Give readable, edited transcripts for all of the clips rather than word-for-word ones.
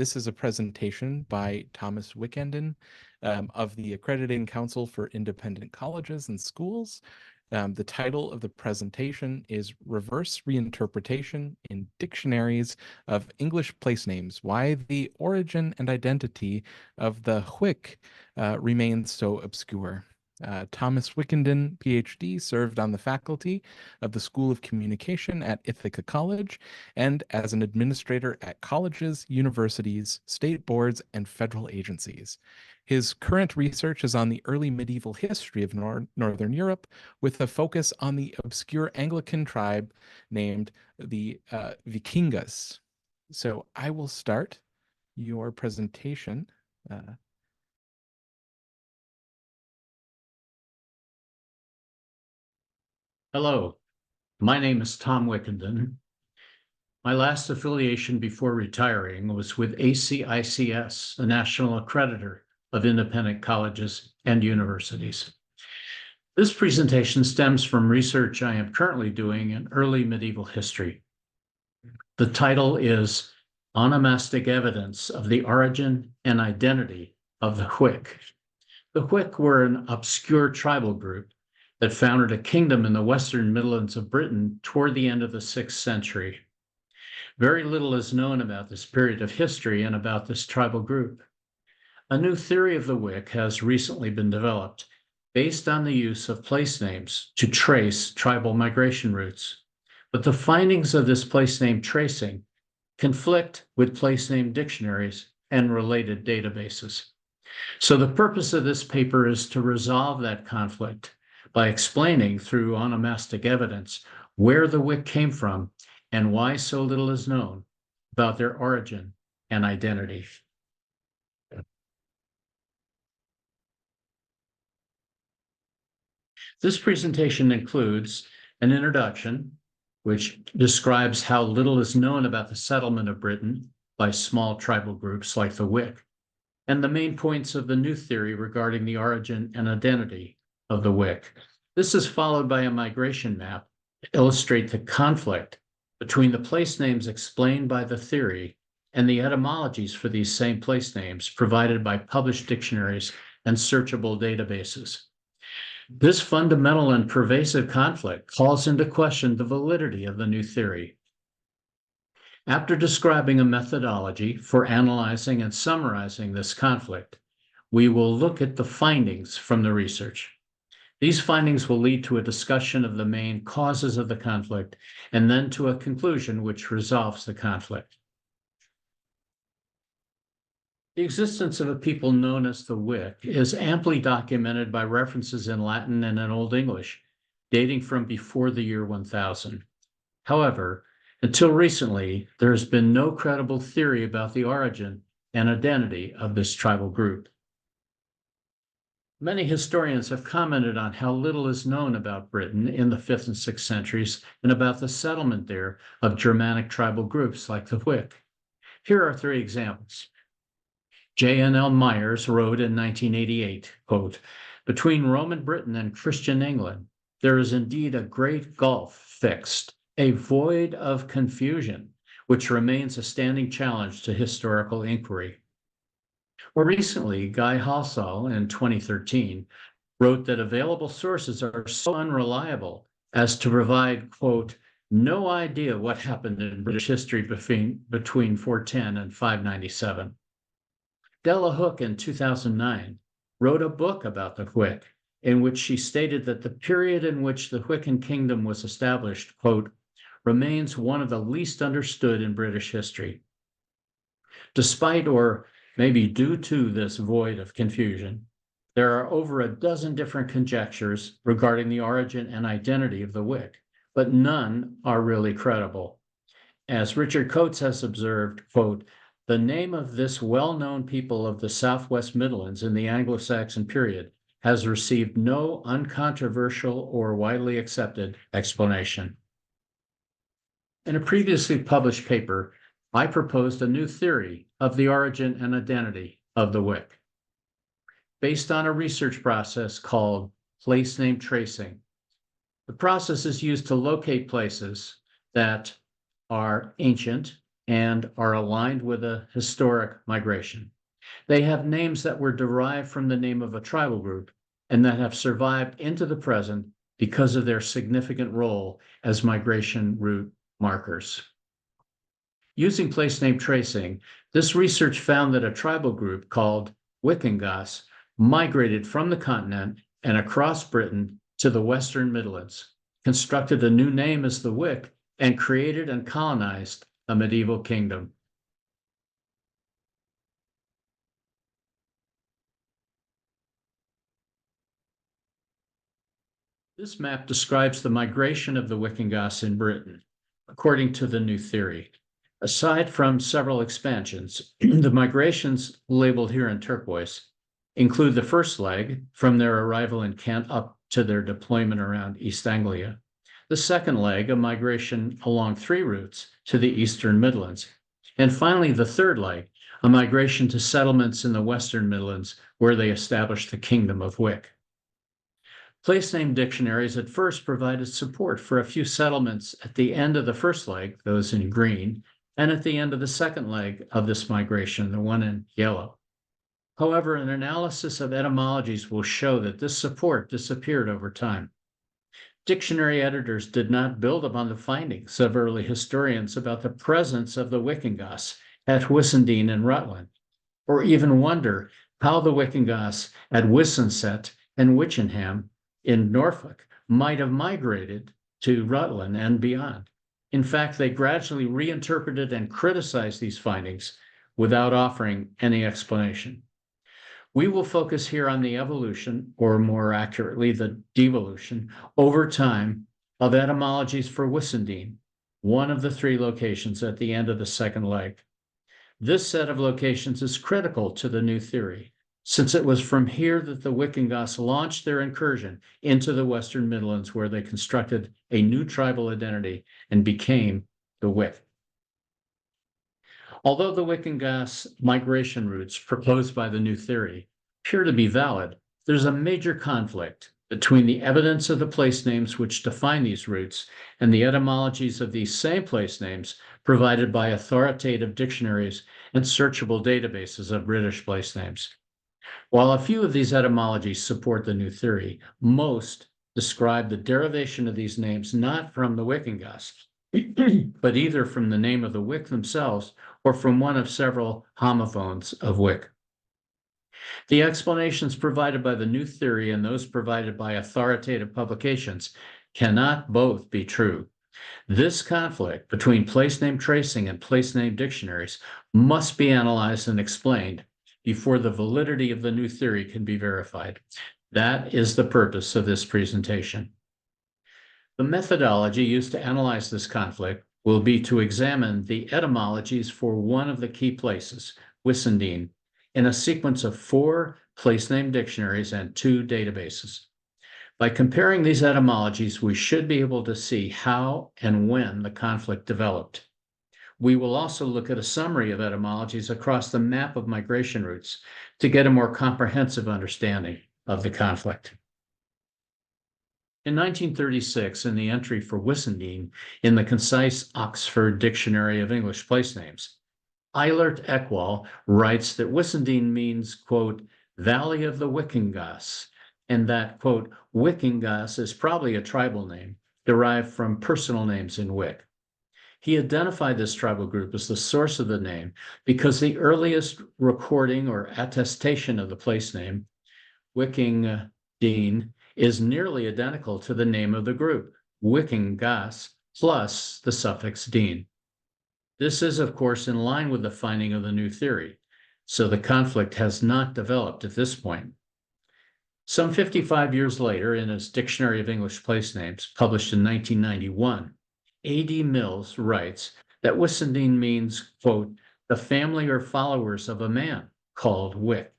This is a presentation by Thomas Wickenden of the Accrediting Council for Independent Colleges and Schools. The title of the presentation is Reverse Reinterpretation in Dictionaries of English Place-Names, Why the Origin and Identity of the Hwicce remains so obscure. Thomas Wickenden, PhD, served on the faculty of the School of Communication at Ithaca College and as an administrator at colleges, universities, state boards, and federal agencies. His current research is on the early medieval history of Northern Europe, with a focus on the obscure Anglican tribe named the Wicingas. So I will start your presentation. Hello, my name is Tom Wickenden. My last affiliation before retiring was with ACICS, the National Accreditor of Independent Colleges and Universities. This presentation stems from research I am currently doing in early medieval history. The title is Onomastic Evidence of the Origin and Identity of the Hwicce. The Hwicce were an obscure tribal group that founded a kingdom in the Western Midlands of Britain toward the end of the 6th century. Very little is known about this period of history and about this tribal group. A new theory of the Hwicce has recently been developed based on the use of place names to trace tribal migration routes. But the findings of this place name tracing conflict with place name dictionaries and related databases. So the purpose of this paper is to resolve that conflict by explaining through onomastic evidence where the Hwicce came from and why so little is known about their origin and identity. This presentation includes an introduction, which describes how little is known about the settlement of Britain by small tribal groups like the Hwicce, and the main points of the new theory regarding the origin and identity of the Hwicce. This is followed by a migration map to illustrate the conflict between the place names explained by the theory and the etymologies for these same place names provided by published dictionaries and searchable databases. This fundamental and pervasive conflict calls into question the validity of the new theory. After describing a methodology for analyzing and summarizing this conflict, we will look at the findings from the research. These findings will lead to a discussion of the main causes of the conflict and then to a conclusion which resolves the conflict. The existence of a people known as the Hwicce is amply documented by references in Latin and in Old English, dating from before the year 1000. However, until recently, there has been no credible theory about the origin and identity of this tribal group. Many historians have commented on how little is known about Britain in the 5th and 6th centuries and about the settlement there of Germanic tribal groups like the Hwicce. Here are 3 examples. J.N.L. Myers wrote in 1988, quote, "Between Roman Britain and Christian England, there is indeed a great gulf fixed, a void of confusion, which remains a standing challenge to historical inquiry." More recently, Guy Halsall in 2013 wrote that available sources are so unreliable as to provide, quote, "no idea what happened in British history between 410 and 597. Della Hooke in 2009 wrote a book about the Hwicce in which she stated that the period in which the Hwiccan kingdom was established, quote, "remains one of the least understood in British history." Despite, or maybe due to, this void of confusion, there are over a dozen different conjectures regarding the origin and identity of the Hwicce, but none are really credible. As Richard Coates has observed, quote, "the name of this well-known people of the Southwest Midlands in the Anglo-Saxon period has received no uncontroversial or widely accepted explanation." In a previously published paper, I proposed a new theory of the origin and identity of the Hwicce, based on a research process called place name tracing. The process is used to locate places that are ancient and are aligned with a historic migration. They have names that were derived from the name of a tribal group and that have survived into the present because of their significant role as migration route markers. Using place name tracing, this research found that a tribal group called Wicingas migrated from the continent and across Britain to the Western Midlands, constructed a new name as the Wic, and created and colonized a medieval kingdom. This map describes the migration of the Wicingas in Britain, according to the new theory. Aside from several expansions, the migrations labeled here in turquoise include the first leg from their arrival in Kent up to their deployment around East Anglia, the second leg, a migration along 3 routes to the Eastern Midlands, and finally the third leg, a migration to settlements in the Western Midlands where they established the Kingdom of Hwicce. Place name dictionaries at first provided support for a few settlements at the end of the first leg, those in green, and at the end of the second leg of this migration, the one in yellow. However, an analysis of etymologies will show that this support disappeared over time. Dictionary editors did not build upon the findings of early historians about the presence of the Wicingas at Whissendine and Rutland, or even wonder how the Wicingas at Wicinset and Witchenham in Norfolk might have migrated to Rutland and beyond. In fact, they gradually reinterpreted and criticized these findings without offering any explanation. We will focus here on the evolution, or more accurately, the devolution, over time of etymologies for Whissendine, one of the 3 locations at the end of the second leg. This set of locations is critical to the new theory, since it was from here that the Wicingas launched their incursion into the Western Midlands, where they constructed a new tribal identity and became the Wic. Although the Wicingas migration routes proposed by the new theory appear to be valid, there's a major conflict between the evidence of the place names which define these routes and the etymologies of these same place names provided by authoritative dictionaries and searchable databases of British place names. While a few of these etymologies support the new theory, most describe the derivation of these names not from the Wicingas, but either from the name of the Wic themselves or from one of several homophones of Wic. The explanations provided by the new theory and those provided by authoritative publications cannot both be true. This conflict between place name tracing and place name dictionaries must be analyzed and explained before the validity of the new theory can be verified. That is the purpose of this presentation. The methodology used to analyze this conflict will be to examine the etymologies for one of the key places, Whissendine, in a sequence of 4 place name dictionaries and 2 databases. By comparing these etymologies, we should be able to see how and when the conflict developed. We will also look at a summary of etymologies across the map of migration routes to get a more comprehensive understanding of the conflict. In 1936, in the entry for Whissendine in the concise Oxford Dictionary of English Place-Names, Eilert Ekwall writes that Whissendine means, quote, Valley of the Wicingas, and that, quote, Wicingas is probably a tribal name derived from personal names in Wic. He identified this tribal group as the source of the name because the earliest recording or attestation of the place name, Wicingadine, is nearly identical to the name of the group, Wicingas, plus the suffix dine. This is, of course, in line with the finding of the new theory, so the conflict has not developed at this point. Some 55 years later, in his Dictionary of English Place-Names, published in 1991, A.D. Mills writes that Whissendine means, quote, the family or followers of a man called Wic.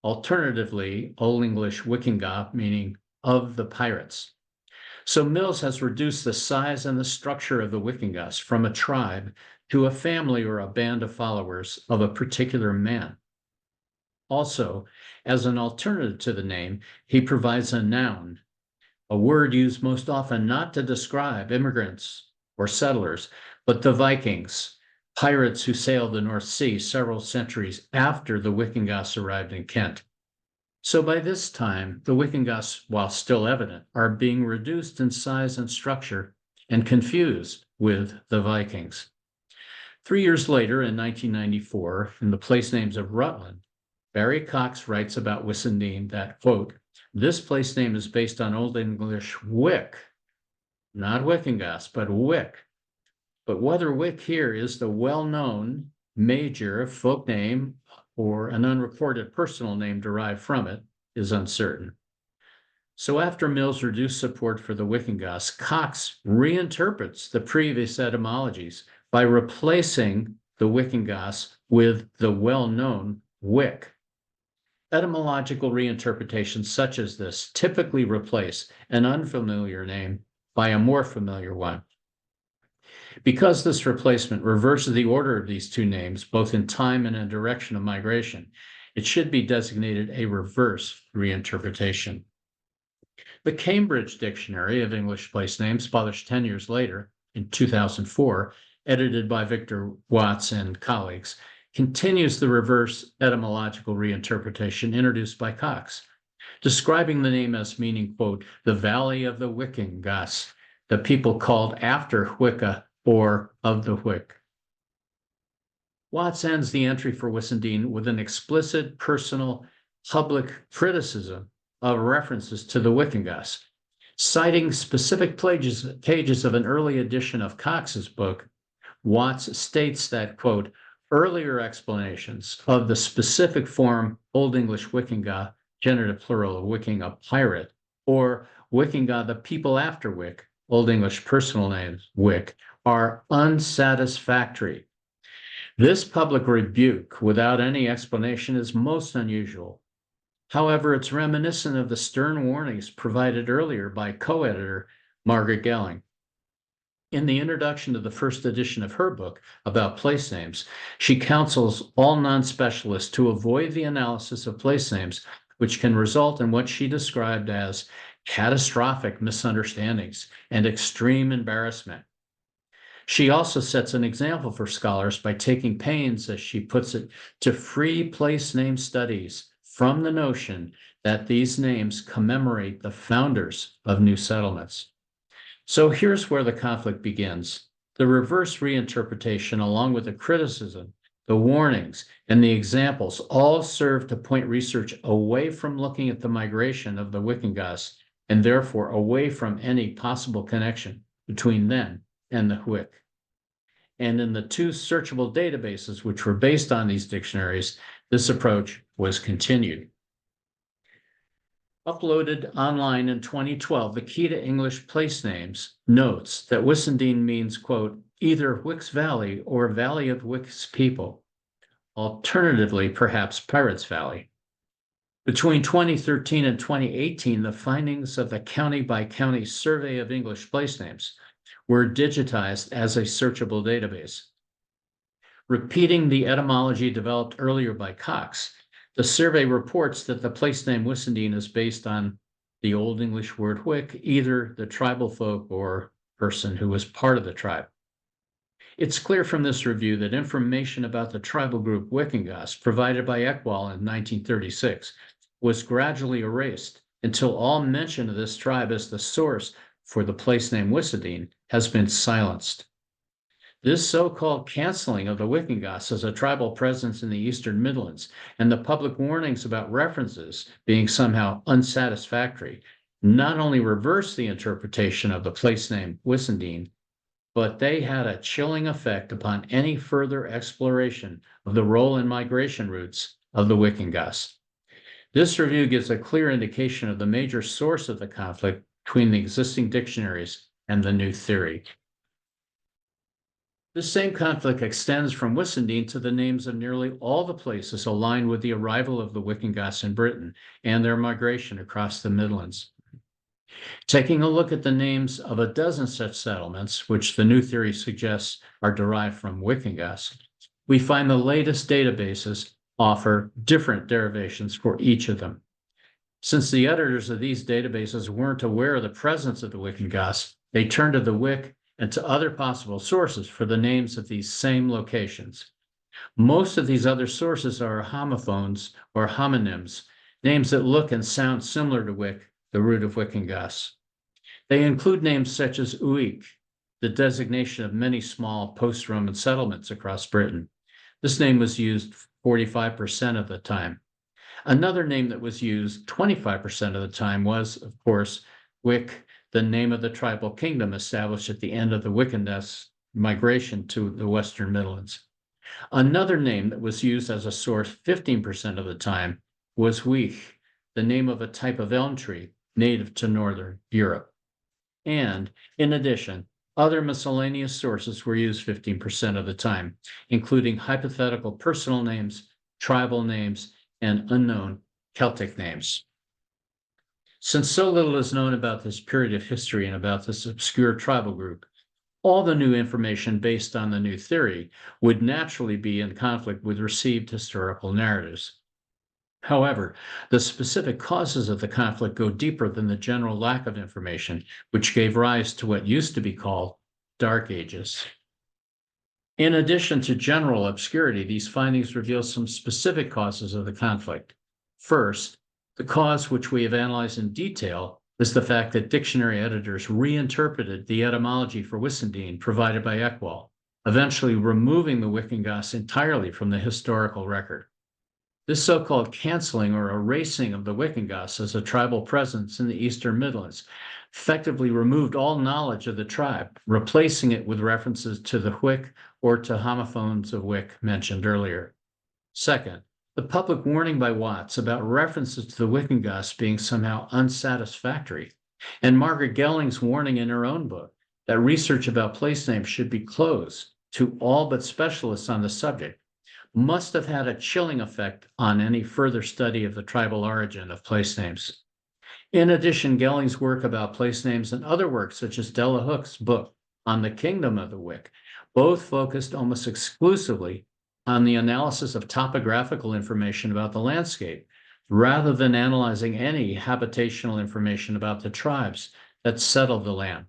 Alternatively, Old English Wicinga, meaning of the pirates. So Mills has reduced the size and the structure of the Wicingas from a tribe to a family or a band of followers of a particular man. Also, as an alternative to the name, he provides a noun, a word used most often not to describe immigrants or settlers, but the Vikings, pirates who sailed the North Sea several centuries after the Wicingas arrived in Kent. So by this time, the Wicingas, while still evident, are being reduced in size and structure and confused with the Vikings. 3 years later, in 1994, in the place names of Rutland, Barry Cox writes about Whissendine that, quote, this place name is based on Old English wick, not Wicingas, but wick. But whether wick here is the well-known major folk name or an unrecorded personal name derived from it is uncertain. So after Mills reduced support for the Wicingas, Cox reinterprets the previous etymologies by replacing the Wicingas with the well-known wick. Etymological reinterpretations such as this typically replace an unfamiliar name by a more familiar one. Because this replacement reverses the order of these two names, both in time and in direction of migration, it should be designated a reverse reinterpretation. The Cambridge Dictionary of English Place-Names, published 10 years later in 2004, edited by Victor Watts and colleagues, continues the reverse etymological reinterpretation introduced by Cox, describing the name as meaning, quote, the valley of the Wicingas, the people called after Hwicce or of the Hwic. Watts ends the entry for Whissendine with an explicit, personal, public criticism of references to the Wicingas, citing specific pages of an early edition of Cox's book. Watts states that, quote, earlier explanations of the specific form Old English Wicinga, genitive plural of wicking, a pirate, or Wicinga, the people after Wick, Old English personal names, Wick, are unsatisfactory. This public rebuke without any explanation is most unusual. However, it's reminiscent of the stern warnings provided earlier by co-editor Margaret Gelling. In the introduction to the first edition of her book about place names, she counsels all non-specialists to avoid the analysis of place names, which can result in what she described as catastrophic misunderstandings and extreme embarrassment. She also sets an example for scholars by taking pains, as she puts it, to free place name studies from the notion that these names commemorate the founders of new settlements. So here's where the conflict begins. The reverse reinterpretation, along with the criticism, the warnings, and the examples all serve to point research away from looking at the migration of the Wicingas, and therefore away from any possible connection between them and the Hwic. And in the two searchable databases which were based on these dictionaries, this approach was continued. Uploaded online in 2012, the Key to English Place Names notes that Whissendine means, quote, either Hwicce Valley or Valley of Hwicce's people, alternatively, perhaps Pirates Valley. Between 2013 and 2018, the findings of the county-by-county Survey of English Place Names were digitized as a searchable database. Repeating the etymology developed earlier by Cox, the survey reports that the place name Whissendine is based on the Old English word Hwic, either the tribal folk or person who was part of the tribe. It's clear from this review that information about the tribal group Wicingas provided by Ekwall in 1936 was gradually erased until all mention of this tribe as the source for the place name Whissendine has been silenced. This so-called canceling of the Wicingas as a tribal presence in the Eastern Midlands and the public warnings about references being somehow unsatisfactory not only reversed the interpretation of the place name Whissendine, but they had a chilling effect upon any further exploration of the role and migration routes of the Wicingas. This review gives a clear indication of the major source of the conflict between the existing dictionaries and the new theory. This same conflict extends from Whissendine to the names of nearly all the places aligned with the arrival of the Wicingas in Britain and their migration across the Midlands. Taking a look at the names of a dozen such settlements, which the new theory suggests are derived from Wicingas, we find the latest databases offer different derivations for each of them. Since the editors of these databases weren't aware of the presence of the Wicingas, they turned to the Hwic and to other possible sources for the names of these same locations. Most of these other sources are homophones or homonyms, names that look and sound similar to Wic, the root of Wicingas. They include names such as Hwicce, the designation of many small post-Roman settlements across Britain. This name was used 45% of the time. Another name that was used 25% of the time was, of course, Hwicce, the name of the tribal kingdom established at the end of the Wicingas migration to the Western Midlands. Another name that was used as a source 15% of the time was Hwicce, the name of a type of elm tree native to Northern Europe. And in addition, other miscellaneous sources were used 15% of the time, including hypothetical personal names, tribal names, and unknown Celtic names. Since so little is known about this period of history and about this obscure tribal group, all the new information based on the new theory would naturally be in conflict with received historical narratives. However, the specific causes of the conflict go deeper than the general lack of information, which gave rise to what used to be called Dark Ages. In addition to general obscurity, these findings reveal some specific causes of the conflict. First, the cause which we have analyzed in detail is the fact that dictionary editors reinterpreted the etymology for Whissendine provided by Ekwall, eventually removing the Wicingas entirely from the historical record. This so-called canceling or erasing of the Wicingas as a tribal presence in the Eastern Midlands effectively removed all knowledge of the tribe, replacing it with references to the Hwicce or to homophones of Wic mentioned earlier. Second, the public warning by Watts about references to the Wicingas being somehow unsatisfactory, and Margaret Gelling's warning in her own book that research about place names should be closed to all but specialists on the subject, must have had a chilling effect on any further study of the tribal origin of place names. In addition, Gelling's work about place names and other works, such as Della Hooke's book on the Kingdom of the Wic, both focused almost exclusively on the analysis of topographical information about the landscape, rather than analyzing any habitational information about the tribes that settled the land.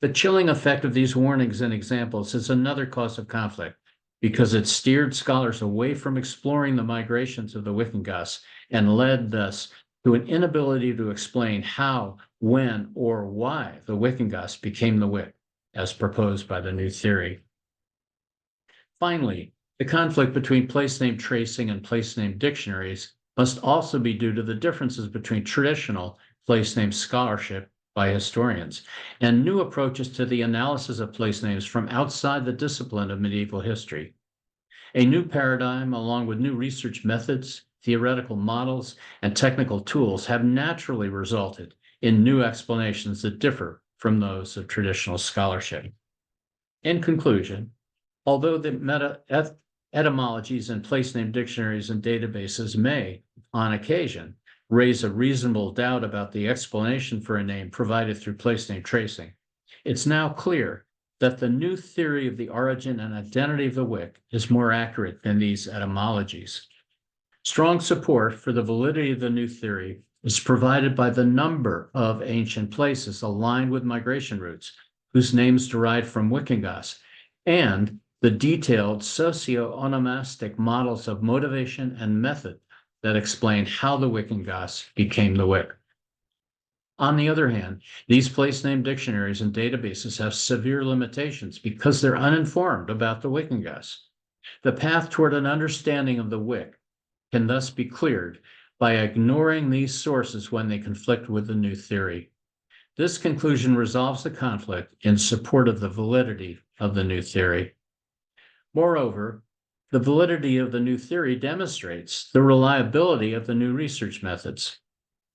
The chilling effect of these warnings and examples is another cause of conflict, because it steered scholars away from exploring the migrations of the Wicingas and led thus to an inability to explain how, when, or why the Wicingas became the Wic, as proposed by the new theory. Finally, the conflict between place name tracing and place name dictionaries must also be due to the differences between traditional place name scholarship by historians and new approaches to the analysis of place names from outside the discipline of medieval history. A new paradigm, along with new research methods, theoretical models, and technical tools, have naturally resulted in new explanations that differ from those of traditional scholarship. In conclusion, although the etymologies and place name dictionaries and databases may, on occasion, raise a reasonable doubt about the explanation for a name provided through place name tracing, it's now clear that the new theory of the origin and identity of the Wic is more accurate than these etymologies. Strong support for the validity of the new theory is provided by the number of ancient places aligned with migration routes whose names derived from Wicingas, and the detailed socio-onomastic models of motivation and method that explain how the Wicingas became the Wic. On the other hand, these place name dictionaries and databases have severe limitations because they're uninformed about the Wicingas. The path toward an understanding of the Wic can thus be cleared by ignoring these sources when they conflict with the new theory. This conclusion resolves the conflict in support of the validity of the new theory. Moreover, the validity of the new theory demonstrates the reliability of the new research methods.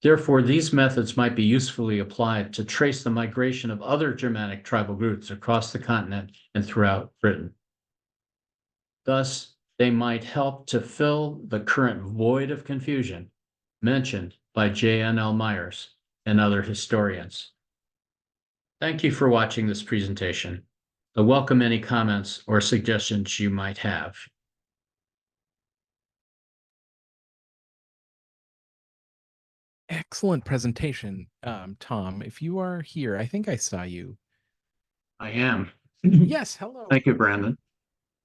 Therefore, these methods might be usefully applied to trace the migration of other Germanic tribal groups across the continent and throughout Britain. Thus, they might help to fill the current void of confusion mentioned by J.N.L. Myers and other historians. Thank you for watching this presentation. I welcome any comments or suggestions you might have. Excellent presentation, Tom. If you are here, I think I saw you. I am. Yes, hello. Thank you, Brandon.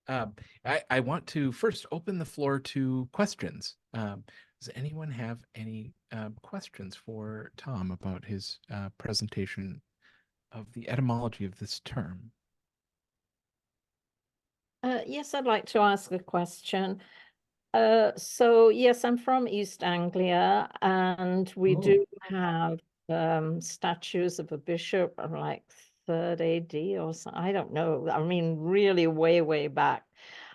Um, I want to first open the floor to questions. Does anyone have any questions for Tom about his presentation of the etymology of this term? Yes, I'd like to ask a question. So yes, I'm from East Anglia, and we do have statues of a bishop of like 3rd AD or something. I don't know. I mean, really way, way back.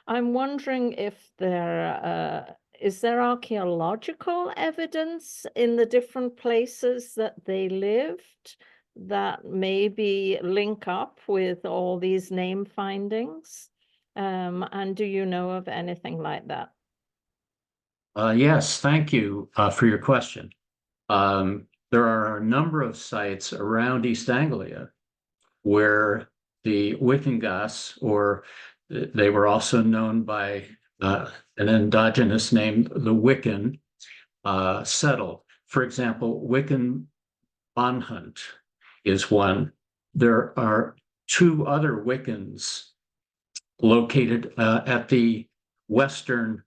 I'm wondering if there is there archaeological evidence in the different places that they lived that maybe link up with all these name findings? And do you know of anything like that? Yes, thank you for your question. There are a number of sites around East Anglia where the Wicingas, or they were also known by an endogenous name, the Wiccan, settled. For example, Wiccan Bonhunt is one. There are 2 other Wiccans located at the western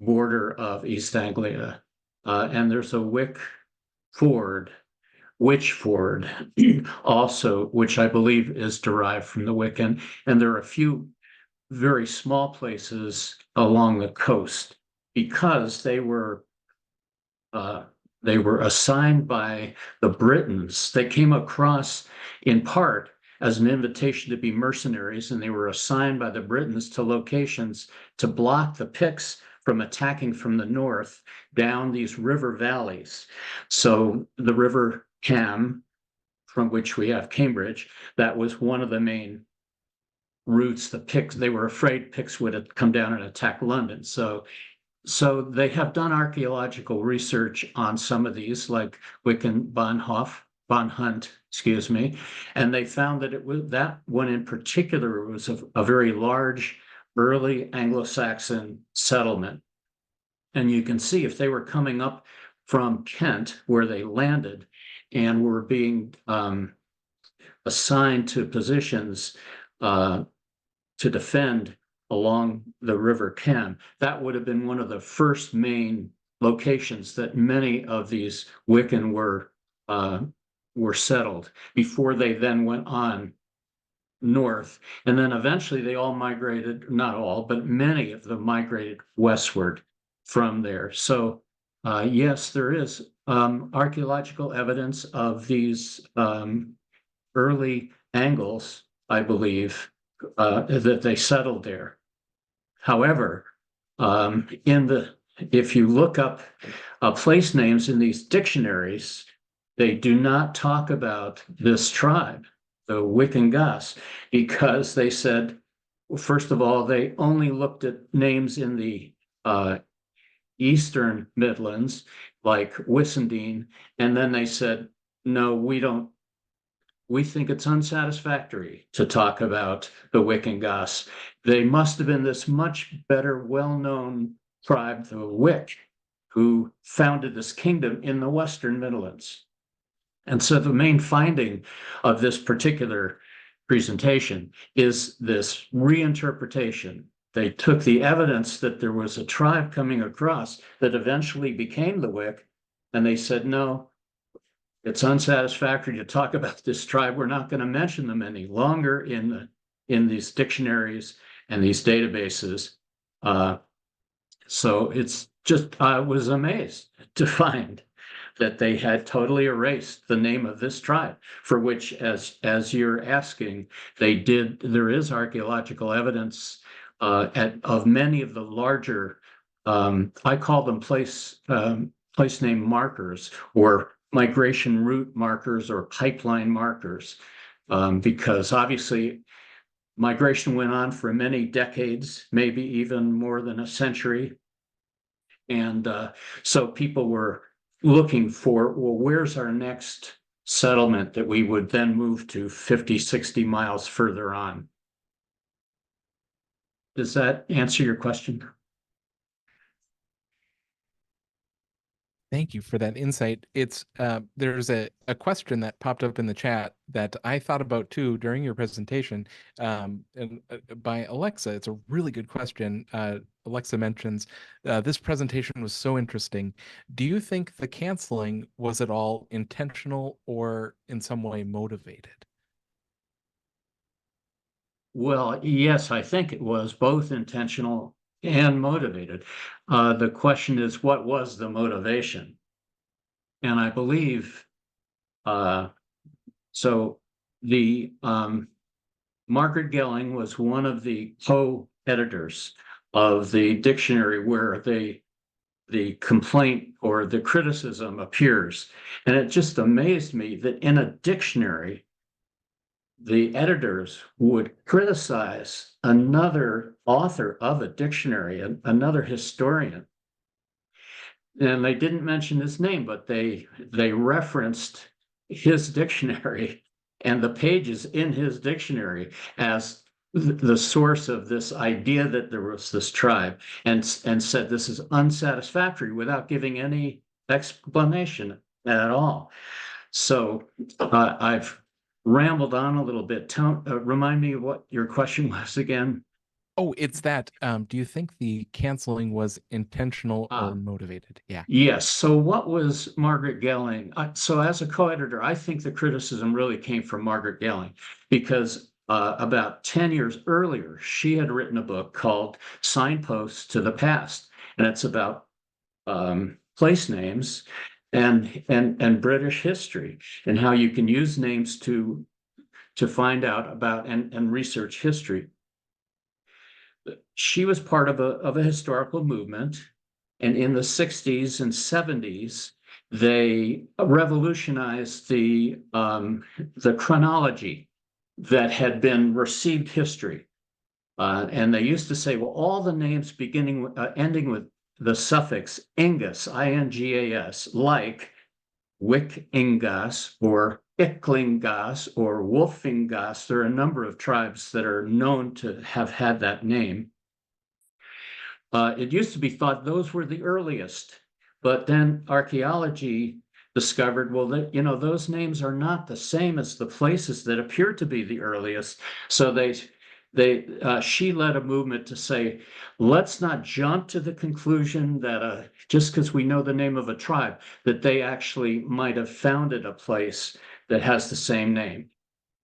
border of East Anglia. And there's a Witch Ford also, which I believe is derived from the Wiccan. And there are a few very small places along the coast because they were assigned by the Britons. They came across in part as an invitation to be mercenaries, and they were assigned by the Britons to locations to block the Picts from attacking from the north down these river valleys. So the River Cam, from which we have Cambridge, that was one of the main routes. The Picts, they were afraid Picts would come down and attack London. So they have done archaeological research on some of these, like Wiccan Bonhunt, excuse me, and they found that it was that one in particular was a very large early Anglo-Saxon settlement. And you can see if they were coming up from Kent, where they landed, and were being assigned to positions to defend along the River Cam, that would have been one of the first main locations that many of these Wiccan were settled before they then went on north. And then eventually they all migrated, not all, but many of them migrated westward from there. So yes, there is archaeological evidence of these early Angles, I believe, that they settled there. However, if you look up place names in these dictionaries, they do not talk about this tribe, the Wicingas, because they said, first of all, they only looked at names in the Eastern Midlands, like Whissendine, and then they said, no, we think it's unsatisfactory to talk about the Wicingas. They must have been this much better, well-known tribe, the Hwicce, who founded this kingdom in the Western Midlands. And so the main finding of this particular presentation is this reinterpretation. They took the evidence that there was a tribe coming across that eventually became the Hwicce, and they said, no, it's unsatisfactory to talk about this tribe. We're not going to mention them any longer in these dictionaries and these databases. So it's just, I was amazed to find that they had totally erased the name of this tribe, for which, as you're asking, they did. There is archaeological evidence of many of the larger, I call them place name markers, or migration route markers, or pipeline markers, because obviously migration went on for many decades, maybe even more than a century. And so people were looking for, well, where's our next settlement that we would then move to 50, 60 miles further on? Does that answer your question? Thank you for that insight. It's there's a question that popped up in the chat that I thought about too during your presentation, and by Alexa. It's a really good question. Alexa mentions this presentation was so interesting. Do you think the canceling was at all intentional or in some way motivated? Well, yes, I think it was both intentional and motivated. The question is, what was the motivation? And I believe so. The Margaret Gelling was one of the co-editors of the dictionary where the complaint or the criticism appears. And it just amazed me that in a dictionary, the editors would criticize another author of a dictionary, another historian. And they didn't mention his name, but they referenced his dictionary and the pages in his dictionary as the source of this idea that there was this tribe, and said this is unsatisfactory without giving any explanation at all. So I've rambled on a little bit. Remind me what your question was again. Oh, it's that. Do you think the canceling was intentional or Ah. motivated? Yeah. Yes. So what was Margaret Gelling? So as a co-editor, I think the criticism really came from Margaret Gelling because about 10 years earlier, she had written a book called Signposts to the Past, and it's about place names and British history and how you can use names to find out about and research history. She was part of a historical movement, and in the 60s and 70s, they revolutionized the chronology that had been received history. And they used to say, well, all the names ending with the suffix ingas, I-N-G-A-S, like Wicingas or Icklingas or Wolfingas. There are a number of tribes that are known to have had that name. It used to be thought those were the earliest, but then archaeology discovered, well, that, you know, those names are not the same as the places that appear to be the earliest. So she led a movement to say, let's not jump to the conclusion that just because we know the name of a tribe, that they actually might have founded a place that has the same name,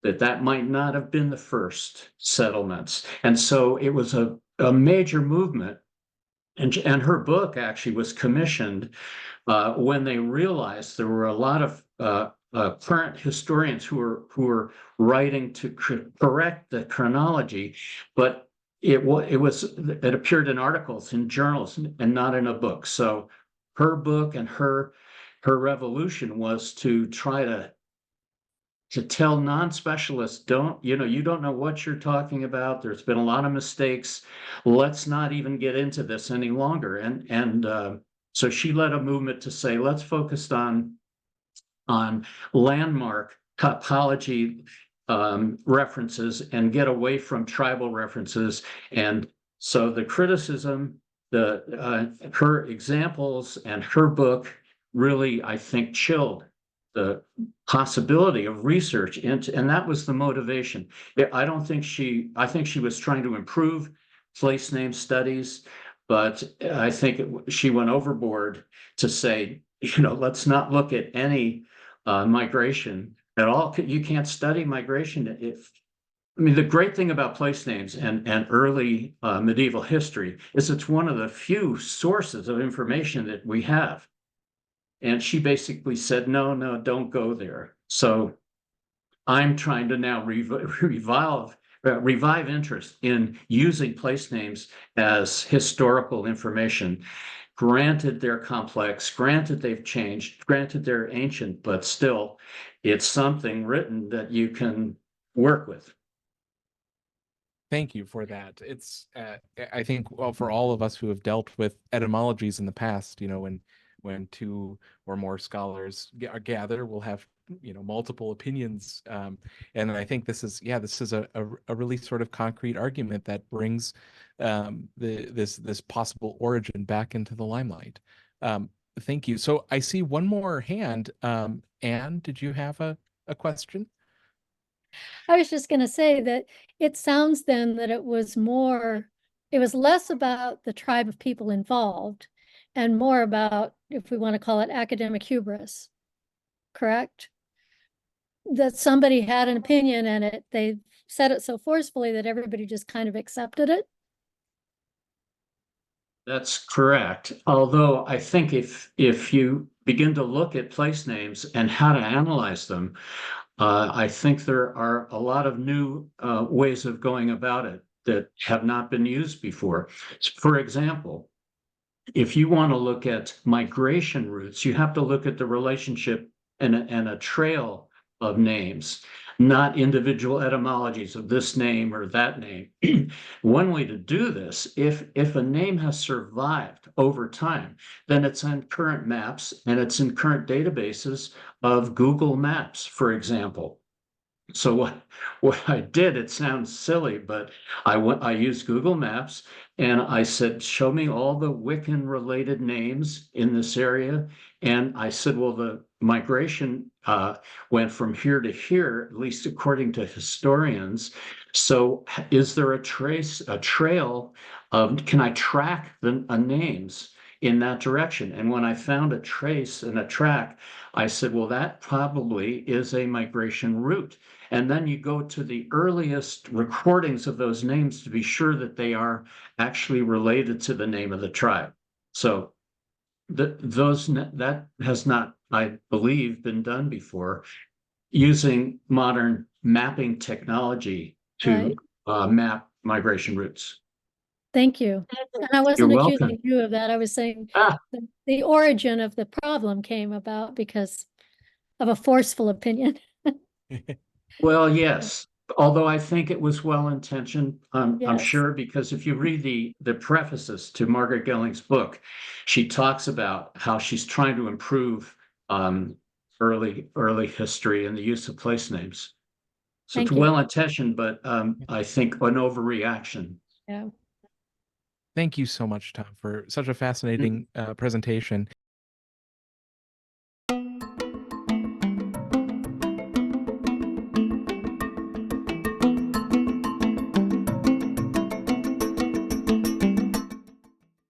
that might not have been the first settlements. And so it was a major movement. And her book actually was commissioned when they realized there were a lot of current historians who were writing to correct the chronology, but it appeared in articles in journals and not in a book. So her book and her revolution was to try to tell non-specialists, you don't know what you're talking about. There's been a lot of mistakes. Let's not even get into this any longer. And so she led a movement to say, let's focus on landmark topology references and get away from tribal references. And so the criticism, her examples and her book really, I think, chilled the possibility of research into, and that was the motivation. I think she was trying to improve place name studies, but I think she went overboard to say, let's not look at any migration at all. You can't study migration the great thing about place names and early medieval history is it's one of the few sources of information that we have. And she basically said, no, don't go there. So I'm trying to now revive interest in using place names as historical information. Granted, they're complex, granted, they've changed, granted, they're ancient, but still, it's something written that you can work with. Thank you for that. It's, I think, well, for all of us who have dealt with etymologies in the past, when two or more scholars gather, we'll have, multiple opinions. And I think this is a really sort of concrete argument that brings this possible origin back into the limelight. Thank you. So I see one more hand. Anne, did you have a question? I was just going to say that it sounds then that it was less about the tribe of people involved and more about, if we want to call it, academic hubris, correct? That somebody had an opinion and they said it so forcefully that everybody just kind of accepted it. That's correct. Although I think if you begin to look at place names and how to analyze them, I think there are a lot of new ways of going about it that have not been used before. For example, if you want to look at migration routes, you have to look at the relationship and a trail of names, not individual etymologies of this name or that name. One way to do this, if a name has survived over time, then it's on current maps and it's in current databases of Google Maps, for example. So what I did, it sounds silly, but I used Google Maps and I said, show me all the Wiccan related names in this area. And I said, well, the migration went from here to here, at least according to historians. So is there a trail of, can I track the names in that direction? And when I found a trace and a track, I said, well, that probably is a migration route. And then you go to the earliest recordings of those names to be sure that they are actually related to the name of the tribe. So that has not, I believe, been done before using modern mapping technology to map migration routes. Thank you. And I wasn't You're accusing welcome. you of that. I was saying the origin of the problem came about because of a forceful opinion. Well, yes, although I think it was well-intentioned, I'm Yes. sure, because if you read the prefaces to Margaret Gelling's book, she talks about how she's trying to improve early history and the use of place names. So Thank it's you. well-intentioned, but I think an overreaction. Yeah. Thank you so much, Tom, for such a fascinating presentation.